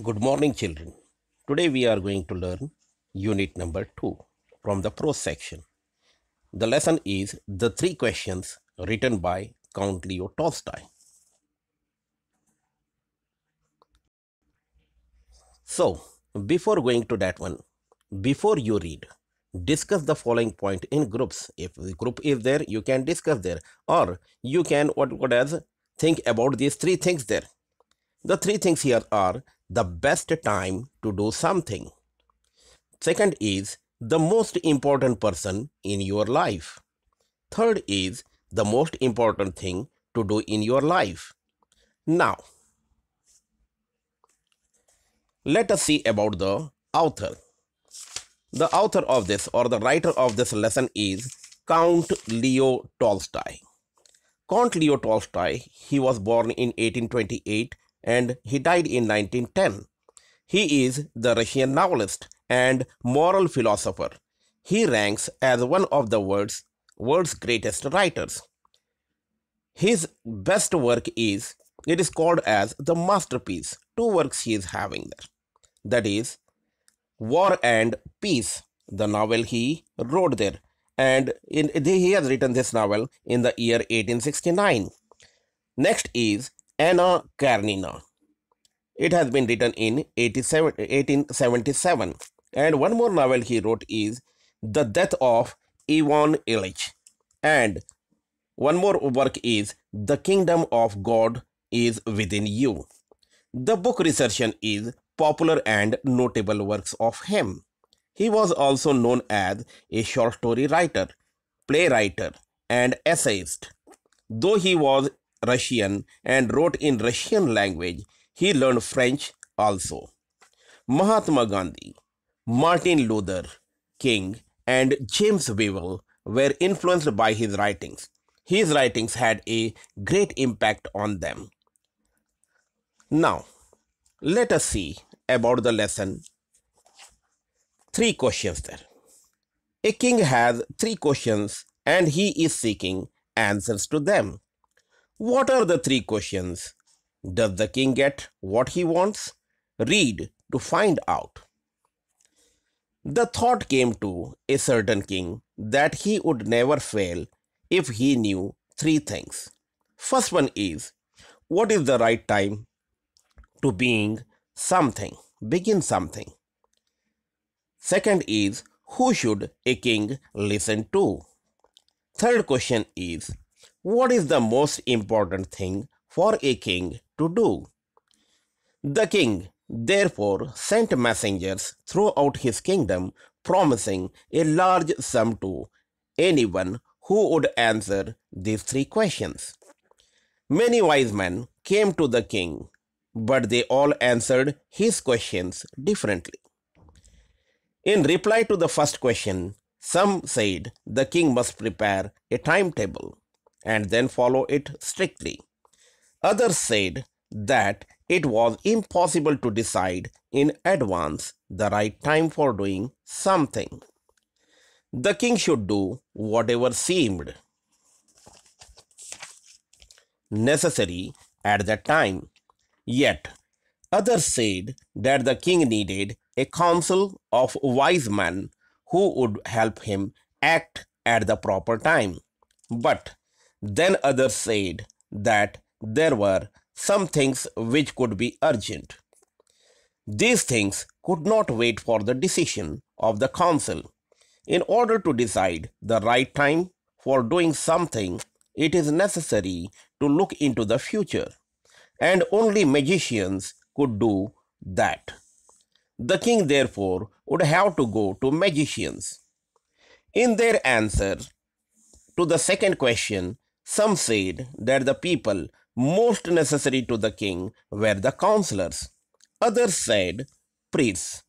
Good morning, children. Today we are going to learn unit number 2 from the prose section. The lesson is The Three Questions written by Count Leo Tolstoy. So, before going to that one, before you read, discuss the following point in groups. If the group is there, you can discuss there, or you can what as think about these three things there. The three things here are the best time to do something. Second is the most important person in your life. Third is the most important thing to do in your life. Now, let us see about the author. The author of this or the writer of this lesson is Count Leo Tolstoy. Count Leo Tolstoy, he was born in 1828 and he died in 1910. He is the Russian novelist and moral philosopher. He ranks as one of the world's greatest writers. His best work is, it is called as the masterpiece. Two works he is having there. That is War and Peace, the novel he wrote there. And he has written this novel in the year 1869. Next is Anna Karenina. It has been written in 1877. And one more novel he wrote is The Death of Ivan Ilyich. And one more work is The Kingdom of God is Within You. The book recension is popular and notable works of him. He was also known as a short story writer, playwright, and essayist. Though he was Russian and wrote in Russian language, he learned French also. Mahatma Gandhi, Martin Luther King, and James Weevil were influenced by his writings. His writings had a great impact on them. Now, let us see about the lesson. Three questions there. A king has three questions and he is seeking answers to them. What are the three questions? Does the king get what he wants? Read to find out. The thought came to a certain king that he would never fail if he knew three things. First one is, what is the right time to begin something. Second is, who should a king listen to? Third question is, what is the most important thing for a king to do? The king therefore sent messengers throughout his kingdom promising a large sum to anyone who would answer these three questions. Many wise men came to the king, but they all answered his questions differently. In reply to the first question, some said the king must prepare a timetable and then follow it strictly. Others said that it was impossible to decide in advance the right time for doing something. The king should do whatever seemed necessary at that time. Yet, others said that the king needed a council of wise men who would help him act at the proper time. But then others said that there were some things which could be urgent. These things could not wait for the decision of the council. In order to decide the right time for doing something, it is necessary to look into the future, and only magicians could do that. The king, therefore, would have to go to magicians. In their answer to the second question, some said that the people most necessary to the king were the counselors. Others said priests.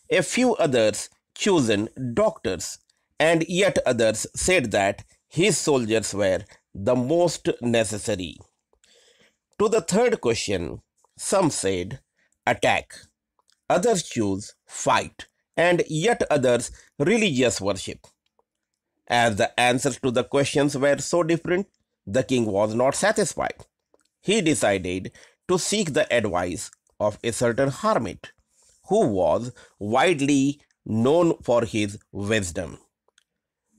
A few others chosen doctors, and yet others said that his soldiers were the most necessary. To the third question, some said attack, others choose fight, and yet others religious worship. As the answers to the questions were so different, the king was not satisfied. He decided to seek the advice of a certain hermit who was widely known for his wisdom.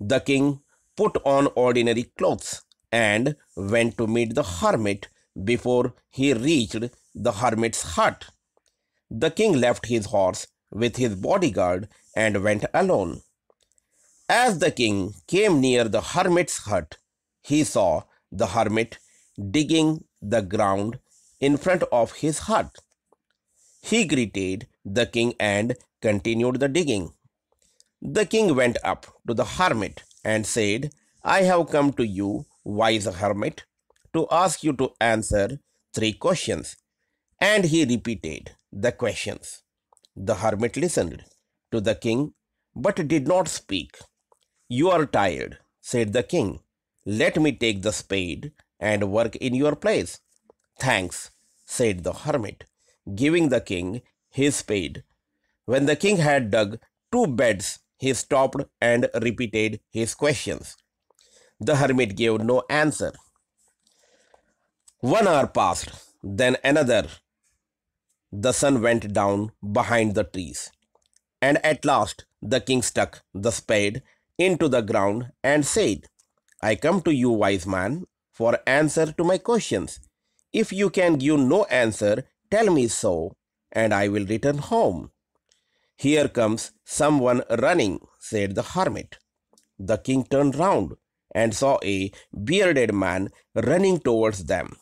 The king put on ordinary clothes and went to meet the hermit before he reached the hermit's hut. The king left his horse with his bodyguard and went alone. As the king came near the hermit's hut, he saw the hermit digging the ground in front of his hut. He greeted the king and continued the digging. The king went up to the hermit and said, I have come to you, wise hermit, to ask you to answer 3 questions. And he repeated the questions. The hermit listened to the king but did not speak. You are tired, said the king. Let me take the spade and work in your place. Thanks, said the hermit, giving the king his spade. When the king had dug 2 beds, he stopped and repeated his questions. The hermit gave no answer. 1 hour passed, then another. The sun went down behind the trees, and at last the king stuck the spade into the ground and said, I come to you, wise man, for answer to my questions. If you can give no answer, tell me so, and I will return home. Here comes someone running, said the hermit. The king turned round and saw a bearded man running towards them.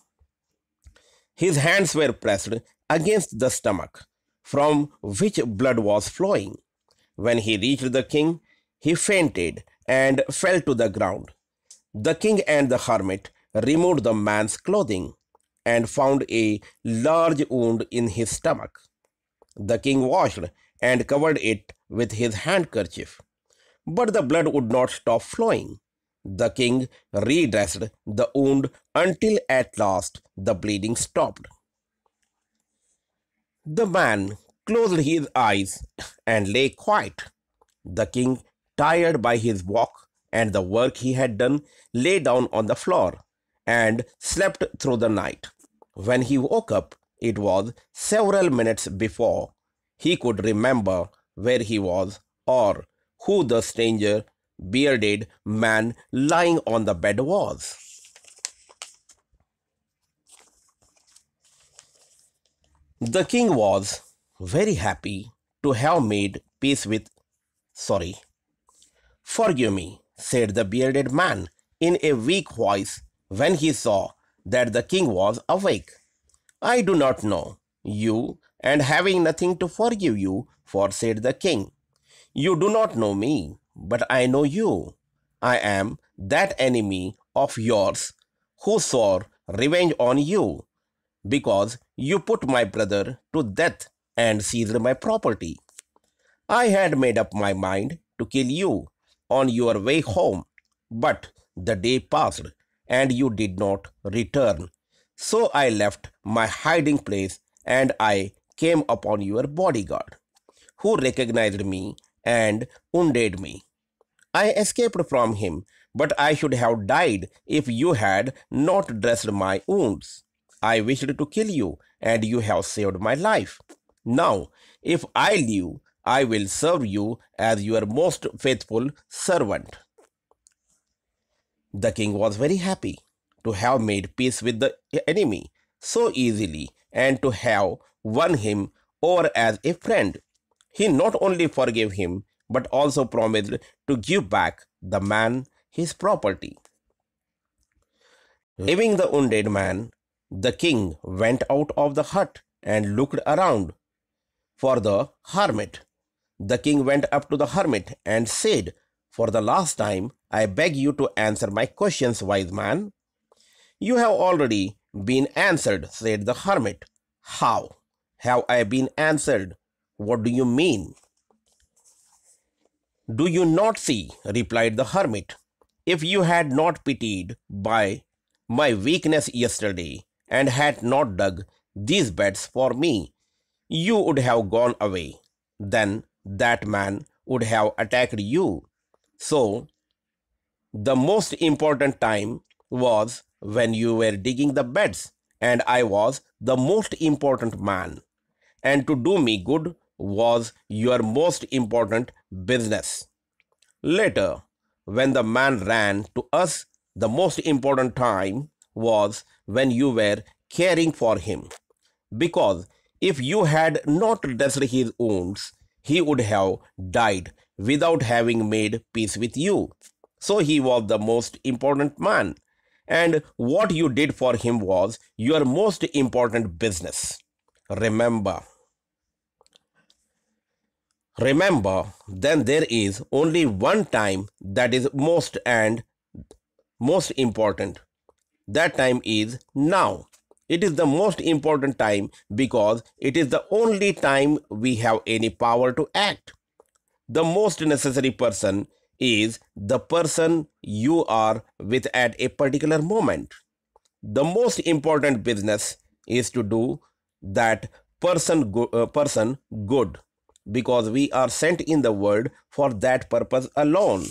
His hands were pressed against the stomach, from which blood was flowing. When he reached the king, he fainted and fell to the ground. The king and the hermit removed the man's clothing and found a large wound in his stomach. The king washed and covered it with his handkerchief, but the blood would not stop flowing. The king redressed the wound until at last the bleeding stopped. The man closed his eyes and lay quiet. The king, tired by his walk and the work he had done, lay down on the floor and slept through the night. When he woke up, it was several minutes before he could remember where he was or who the stranger bearded man lying on the bed was. The king was very happy to have made peace with. Sorry. Forgive me, said the bearded man in a weak voice when he saw that the king was awake. I do not know you, and having nothing to forgive you for, said the king. You do not know me, but I know you. I am that enemy of yours who swore revenge on you because you put my brother to death and seized my property. I had made up my mind to kill you on your way home, but the day passed and you did not return. So I left my hiding place and I came upon your bodyguard, who recognized me and wounded me. I escaped from him, but I should have died if you had not dressed my wounds. I wished to kill you, and you have saved my life. Now, if I live, I will serve you as your most faithful servant. The king was very happy to have made peace with the enemy so easily and to have won him over as a friend. He not only forgave him but also promised to give back the man his property. Leaving the wounded man, the king went out of the hut and looked around for the hermit. The king went up to the hermit and said, For the last time, I beg you to answer my questions, wise man. You have already been answered, said the hermit. How have I been answered? What do you mean? Do you not see, replied the hermit, if you had not pitied by my weakness yesterday and had not dug these beds for me, you would have gone away. Then that man would have attacked you. So, the most important time was when you were digging the beds, and I was the most important man. and to do me good was your most important business. Later, when the man ran to us, the most important time was when you were caring for him. Because if you had not dressed his wounds, he would have died without having made peace with you. So he was the most important man. And what you did for him was your most important business. Remember. Remember, then there is only one time that is most important. That time is now. It is the most important time because it is the only time we have any power to act. The most necessary person is the person you are with at a particular moment. The most important business is to do that person good because we are sent in the world for that purpose alone.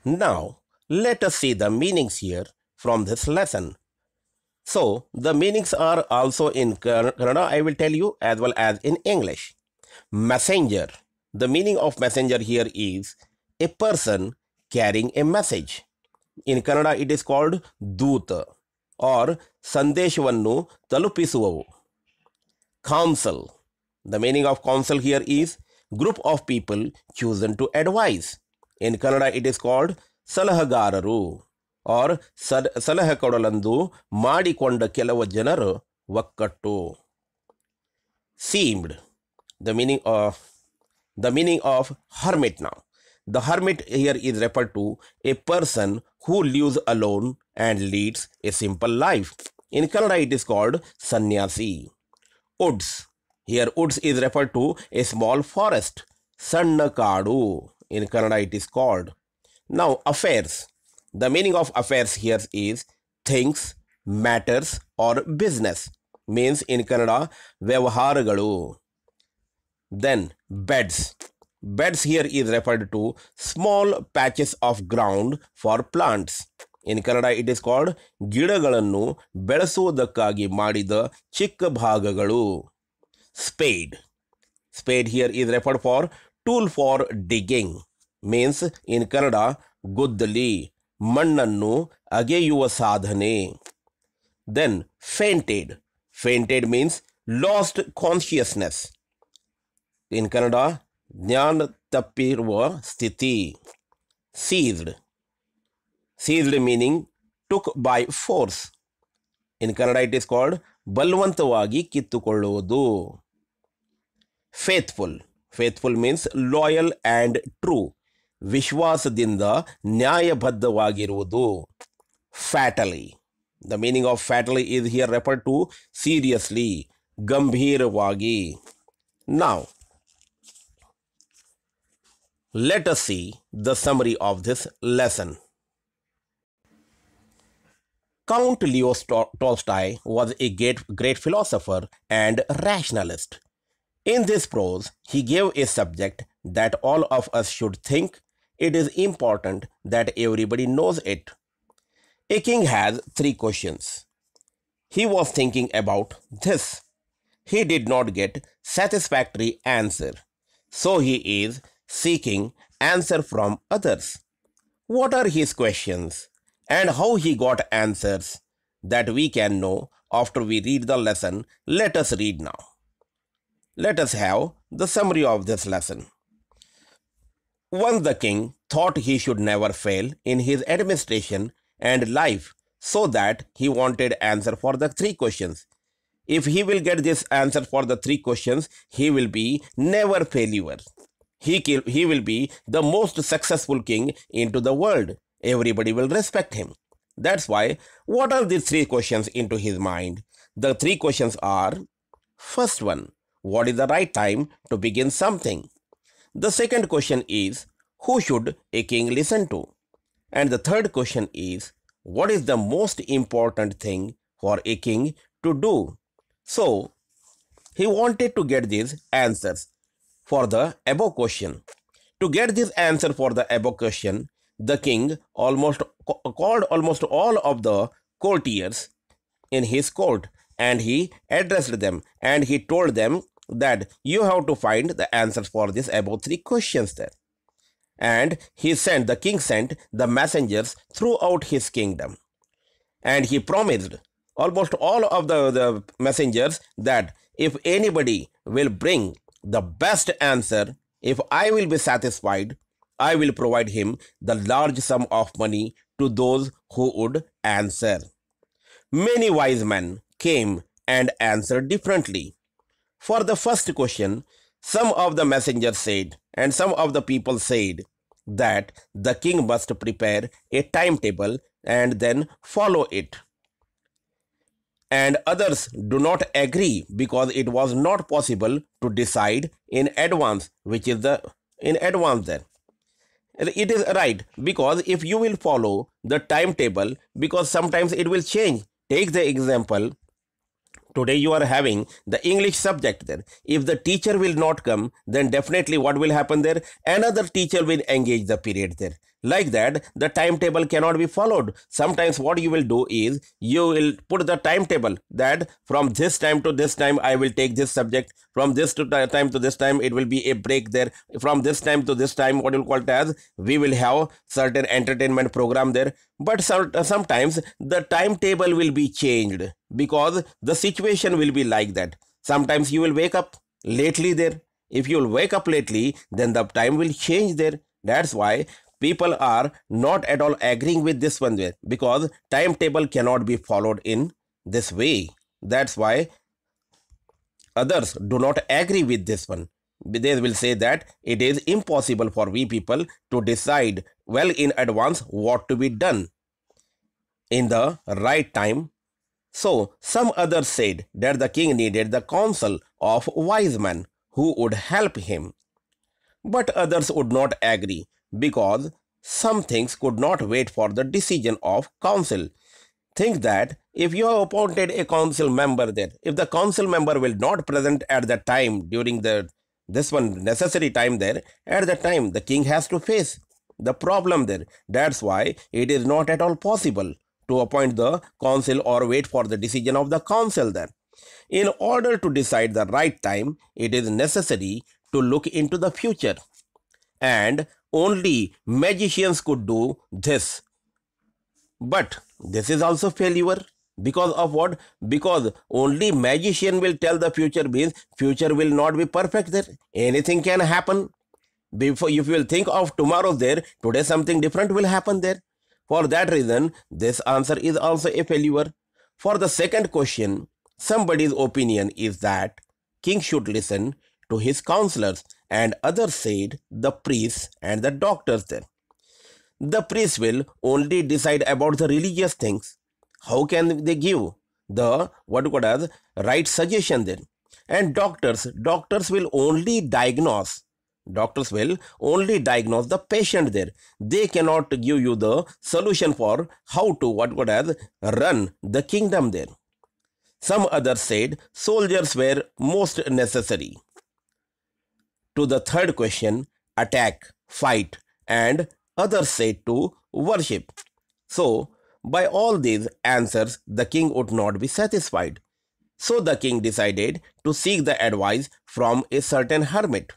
Now, let us see the meanings here from this lesson. So, the meanings are also in Kannada, I will tell you, as well as in English. Messenger. The meaning of messenger here is a person carrying a message. In Kannada, it is called Doota or Sandeshvannu Talupisuvavo. Council. The meaning of council here is group of people chosen to advise. In Kannada, it is called Salahagararu or ಸಲಹೆ ಕೊಡಲೆಂದು ಮಾಡಿಕೊಂಡ ಕೆಲವು ಜನರು ಒಕ್ಕಟ್ಟು. Seemed. The meaning of hermit now. The hermit here is referred to a person who lives alone and leads a simple life. In Kannada, it is called sannyasi. Woods. Here, woods is referred to a small forest. Sanna kaadu. In Kannada, it is called. Now, affairs. The meaning of affairs here is things, matters, or business. Means in Kannada, vyavaharagalu. Then, beds. Beds here is referred to small patches of ground for plants. In Kannada, it is called ಗಿಡಗಳನ್ನು ಬೆಳೆಸುವುದಕ್ಕಾಗಿ ಮಾಡಿದ ಚಿಕ್ಕ ಭಾಗಗಳು. Spade. Spade here is referred for tool for digging. Means in Kannada, ಗುದ್ದಲಿ ಮಣ್ಣನ್ನು ಅಗೆಯುವ ಸಾಧನೆ. Then fainted. Fainted means lost consciousness. In Kannada, ಜ್ಞಾನ ತಪ್ಪಿರುವ ಸ್ಥಿತಿ. Seized. Seized meaning took by force. In Kannada, it is called ಬಲವಂತವಾಗಿ ಕಿತ್ತುಕೊಳ್ಳುವುದು. Faithful. Faithful means loyal and true. ವಿಶ್ವಾಸದಿಂದ ನ್ಯಾಯಬದ್ಧವಾಗಿರುವುದು. Fatally. The meaning of fatally is here referred to seriously, ಗಂಭೀರವಾಗಿ. Now, let us see the summary of this lesson. Count Leo Tolstoy was a great philosopher and rationalist. In this prose, he gave a subject that all of us should think it is important that everybody knows it. A king has 3 questions. He was thinking about this. He did not get satisfactory answer, so he is seeking answer from others. What are his questions and how he got answers that we can know after we read the lesson? Let us read now. Let us have the summary of this lesson. Once the king thought he should never fail in his administration and life, so that he wanted answer for the 3 questions. If he will get this answer for the 3 questions, he will be never failure. He will be the most successful king into the world. Everybody will respect him. That's why, what are these 3 questions into his mind? The 3 questions are, first one, what is the right time to begin something? The second question is, who should a king listen to? And the third question is, what is the most important thing for a king to do? So, he wanted to get these answers for the above question. To get this answer for the above question, the king almost called almost all of the courtiers in his court, and he addressed them, and he told them that you have to find the answers for this above three questions there. And the king sent the messengers throughout his kingdom, and he promised almost all of the messengers that if anybody will bring the best answer, if I will be satisfied, I will provide him the large sum of money to those who would answer. Many wise men came and answered differently. For the first question, some of the messengers said, and some of the people said, that the king must prepare a timetable and then follow it. And others do not agree because it was not possible to decide in advance, which is the in advance there. It is right, because if you will follow the timetable, because sometimes it will change. Take the example, today you are having the English subject there. If the teacher will not come, then definitely what will happen there? Another teacher will engage the period there. Like that, the timetable cannot be followed. Sometimes what you will do is, you will put the timetable that from this time to this time I will take this subject. From this time to this time it will be a break there. From this time to this time, what you call it as, we will have certain entertainment program there. But sometimes the timetable will be changed because the situation will be like that. Sometimes you will wake up lately there. If you will wake up lately, then the time will change there. That's why people are not at all agreeing with this one there, because timetable cannot be followed in this way. That's why others do not agree with this one. They will say that it is impossible for we people to decide well in advance what to be done in the right time. So some others said that the king needed the counsel of wise men who would help him. But others would not agree, because some things could not wait for the decision of council. Think that if you have appointed a council member there, if the council member will not present at the time during this one necessary time there, at that time the king has to face the problem there. That's why it is not at all possible to appoint the council or wait for the decision of the council there. In order to decide the right time, it is necessary to look into the future, and only magicians could do this. But this is also failure. Because of what? Because only magician will tell the future, means future will not be perfect there. Anything can happen. Before, if you will think of tomorrow there, today something different will happen there. For that reason, this answer is also a failure. For the second question, somebody's opinion is that king should listen to his counselors, and others said the priests and the doctors there. The priests will only decide about the religious things. How can they give the right suggestion then? And doctors will only diagnose. Doctors will only diagnose the patient there. They cannot give you the solution for how to run the kingdom there. Some others said soldiers were most necessary. To the third question, attack, fight, and others said to worship. So, by all these answers, the king would not be satisfied. So the king decided to seek the advice from a certain hermit.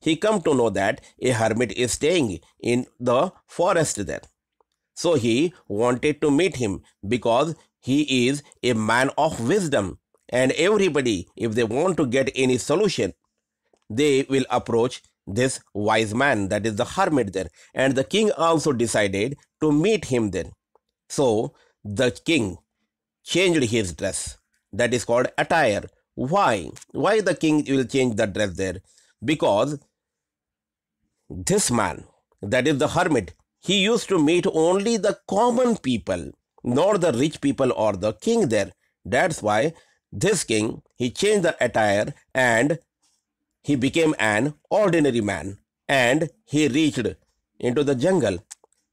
He come to know that a hermit is staying in the forest there. So he wanted to meet him, because he is a man of wisdom, and everybody, if they want to get any solution, they will approach this wise man, that is the hermit there. And the king also decided to meet him there. So the king changed his dress. That is called attire. Why? Why the king will change the dress there? Because this man, that is the hermit, he used to meet only the common people, not the rich people or the king there. That's why this king, he changed the attire and he became an ordinary man, and he reached into the jungle.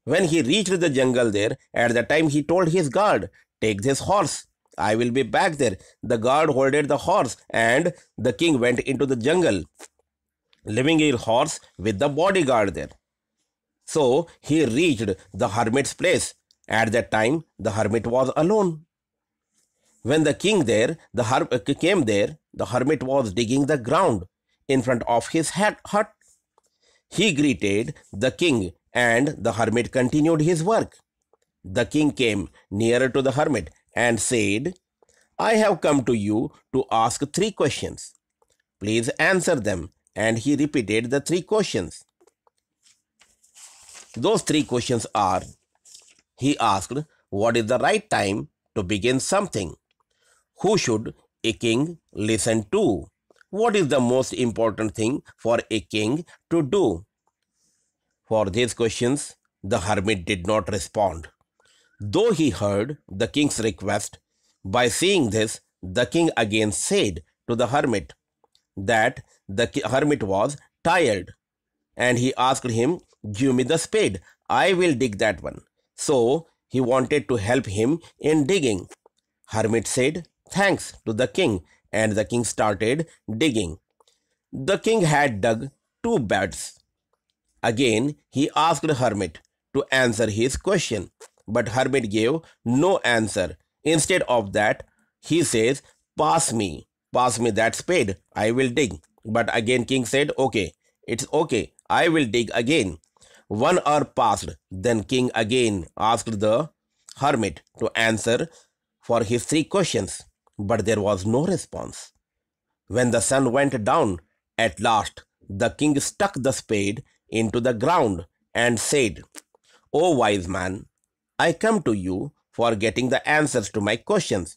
When he reached the jungle there, at the time he told his guard, take this horse, I will be back there. The guard holded the horse, and the king went into the jungle, leaving his horse with the bodyguard there. So he reached the hermit's place. At that time, the hermit was alone. When the king came there, the hermit was digging the ground in front of his hut. He greeted the king, and the hermit continued his work. The king came nearer to the hermit and said, I have come to you to ask 3 questions. Please answer them. And he repeated the 3 questions. Those 3 questions are, he asked, what is the right time to begin something? Who should a king listen to? What is the most important thing for a king to do? For these questions, the hermit did not respond. Though he heard the king's request, by seeing this, the king again said to the hermit that the hermit was tired, and he asked him, give me the spade, I will dig that one. So he wanted to help him in digging. Hermit said thanks to the king, and the king started digging. The king had dug 2 beds. Again, he asked Hermit to answer his question, but Hermit gave no answer. Instead of that, he says, pass me that spade, I will dig. But again, king said, okay, it's okay, I will dig again. 1 hour passed. Then king again asked the hermit to answer for his 3 questions, but there was no response. When the sun went down, at last the king stuck the spade into the ground and said, O wise man, I come to you for getting the answers to my questions.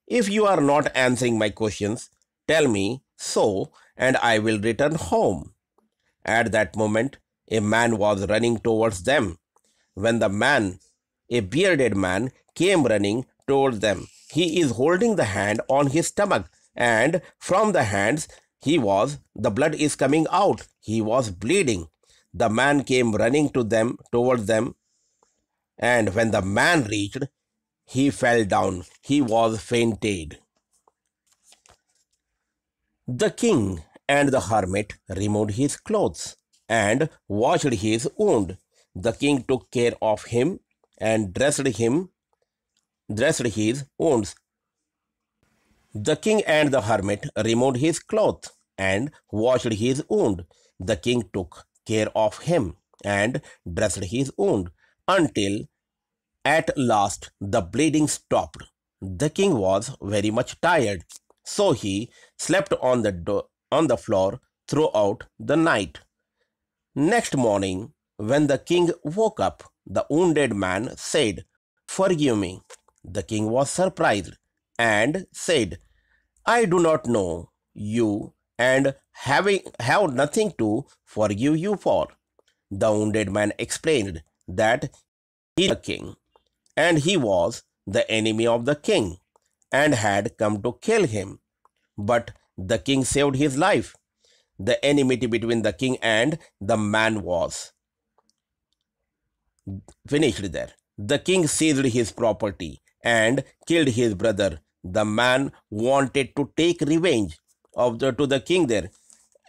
If you are not answering my questions, tell me so, and I will return home. At that moment, a man was running towards them. When the man, a bearded man, came running towards them, he is holding the hand on his stomach, and from the hands the blood is coming out. He was bleeding. The man came running towards them, and when the man reached, he fell down. He was fainted. The king and the hermit removed his clothes and washed his wound. The king took care of him and dressed his wounds. The king and the hermit removed his clothes and washed his wound. The king took care of him and dressed his wound until at last the bleeding stopped. The king was very much tired, so he slept on the floor throughout the night. Next morning, when the king woke up, the wounded man said, Forgive me. The king was surprised and said, I do not know you and have nothing to forgive you for. The wounded man explained that he was the king, and he was the enemy of the king and had come to kill him. But the king saved his life. The enmity between the king and the man was finished there. The king seized his property and killed his brother. The man wanted to take revenge to the king there.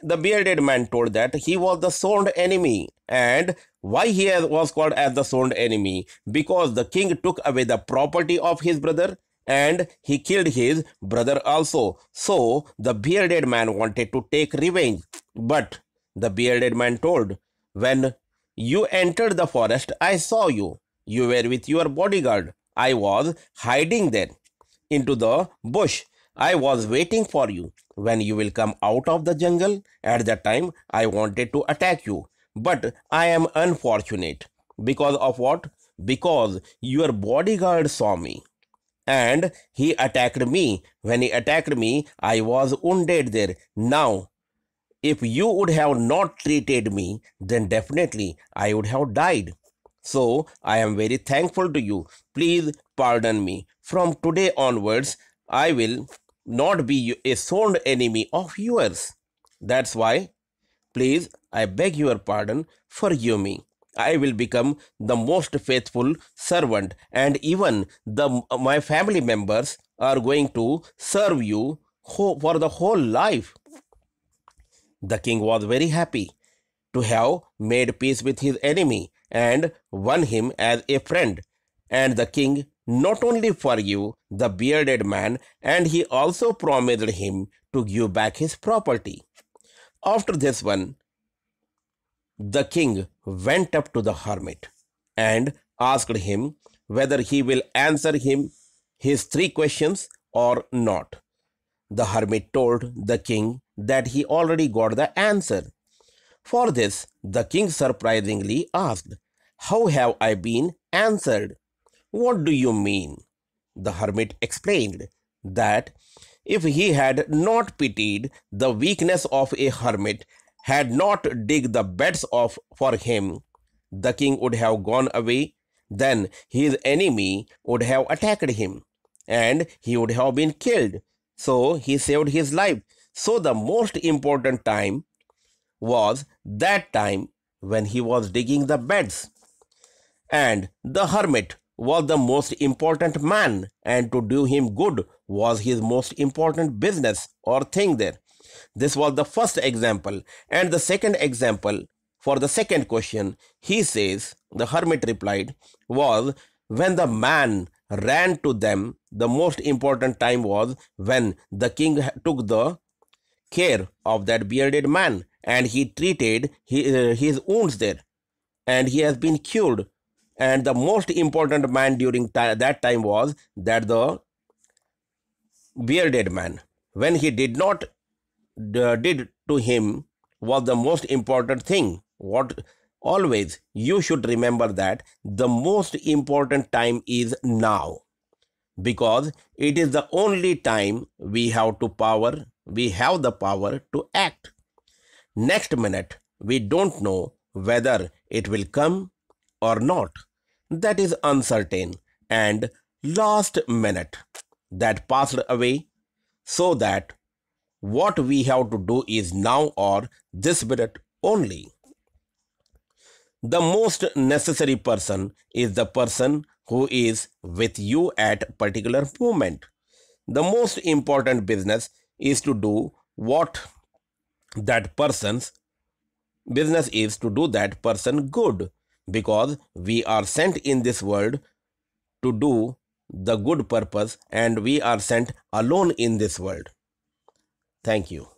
The bearded man told that he was the sworn enemy. And why he was called as the sworn enemy? Because the king took away the property of his brother and he killed his brother also. So the bearded man wanted to take revenge. But the bearded man told, when you entered the forest, I saw you. You were with your bodyguard. I was hiding there into the bush. I was waiting for you. When you will come out of the jungle, at that time I wanted to attack you. But I am unfortunate. Because of what? Because your bodyguard saw me and he attacked me. When he attacked me, I was wounded there. Now, if you would have not treated me, then definitely I would have died. So I am very thankful to you. Please pardon me. From today onwards, I will not be a sworn enemy of yours. That's why, please, I beg your pardon, forgive me. I will become the most faithful servant, and even my family members are going to serve you for the whole life. The king was very happy to have made peace with his enemy and won him as a friend. and the king not only forgave the bearded man, and he also promised him to give back his property. After this one, the king went up to the hermit and asked him whether he will answer him his three questions or not. The hermit told the king that he already got the answer. For this, the king surprisingly asked, "How have I been answered? What do you mean?" The hermit explained that if he had not pitied the weakness of a hermit, had not dig the beds of for him, the king would have gone away. Then his enemy would have attacked him, and he would have been killed. So he saved his life. So the most important time was that time when he was digging the beds. And the hermit was the most important man, and to do him good was his most important business or thing there. This was the first example. And the second example for the second question, he says, the hermit replied, was when the man ran to them. The most important time was when the king took the care of that bearded man and he treated his wounds there, and he has been cured. And the most important man during that time was that the bearded man. When he did not did to him was the most important thing. What always you should remember that the most important time is now, because it is the only time we have the power to act. Next minute we don't know whether it will come or not. That is uncertain. And last minute that passed away, so that what we have to do is now or this minute only. The most necessary person is the person who is with you at particular moment. The most important business is to do what that person's business is, to do that person good, because we are sent in this world to do the good purpose, and we are sent alone in this world. Thank you.